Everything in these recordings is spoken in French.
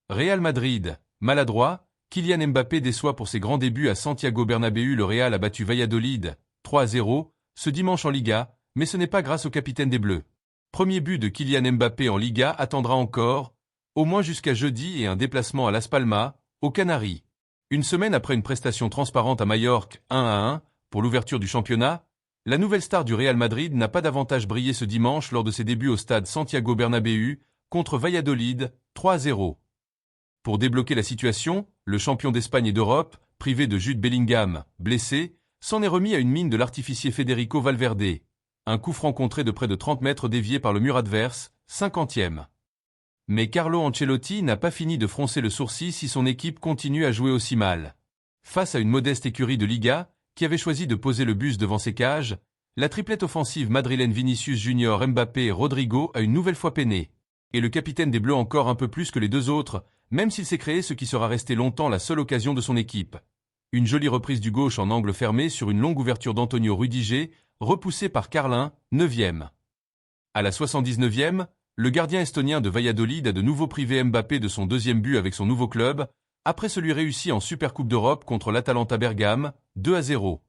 Real Madrid, maladroit, Kylian Mbappé déçoit pour ses grands débuts à Santiago Bernabéu. Le Real a battu Valladolid 3-0 ce dimanche en Liga, mais ce n'est pas grâce au capitaine des Bleus. Premier but de Kylian Mbappé en Liga attendra encore, au moins jusqu'à jeudi et un déplacement à Las Palmas, aux Canaries. Une semaine après une prestation transparente à Majorque 1-1 pour l'ouverture du championnat, la nouvelle star du Real Madrid n'a pas davantage brillé ce dimanche lors de ses débuts au stade Santiago Bernabéu contre Valladolid 3-0. Pour débloquer la situation, le champion d'Espagne et d'Europe, privé de Jude Bellingham, blessé, s'en est remis à une mine de l'artificier Federico Valverde. Un coup franc contré de près de 30 mètres dévié par le mur adverse, 50e. Mais Carlo Ancelotti n'a pas fini de froncer le sourcil si son équipe continue à jouer aussi mal. Face à une modeste écurie de Liga, qui avait choisi de poser le bus devant ses cages, la triplette offensive madrilène Vinicius Junior, Mbappé et Rodrigo a une nouvelle fois peiné. Et le capitaine des Bleus encore un peu plus que les deux autres, même s'il s'est créé ce qui sera resté longtemps la seule occasion de son équipe. Une jolie reprise du gauche en angle fermé sur une longue ouverture d'Antonio Rudiger, repoussée par Carlin, 9e. À la 79e, le gardien estonien de Valladolid a de nouveau privé Mbappé de son deuxième but avec son nouveau club, après celui réussi en Supercoupe d'Europe contre l'Atalanta Bergame, 2-0.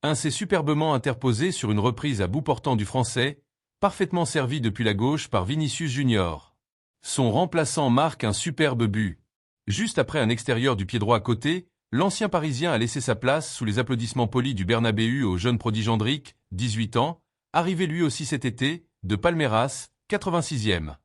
Un s'est superbement interposé sur une reprise à bout portant du Français, parfaitement servi depuis la gauche par Vinicius Junior. Son remplaçant marque un superbe but. Juste après un extérieur du pied droit à côté, l'ancien Parisien a laissé sa place sous les applaudissements polis du Bernabéu au jeune prodige Endrick, 18 ans, arrivé lui aussi cet été, de Palmeiras, 86e.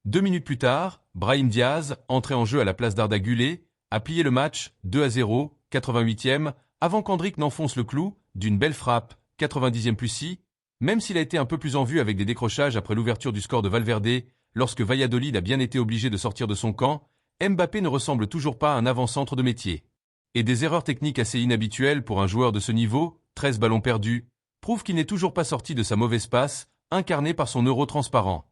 2 minutes plus tard, Brahim Diaz, entré en jeu à la place d'Arda Güler, a plié le match 2-0, 88e, avant qu'Endrick n'enfonce le clou d'une belle frappe, 90e plus 6, même s'il a été un peu plus en vue avec des décrochages après l'ouverture du score de Valverde, lorsque Valladolid a bien été obligé de sortir de son camp, Mbappé ne ressemble toujours pas à un avant-centre de métier. Et des erreurs techniques assez inhabituelles pour un joueur de ce niveau, 13 ballons perdus, prouvent qu'il n'est toujours pas sorti de sa mauvaise passe, incarnée par son euro transparent.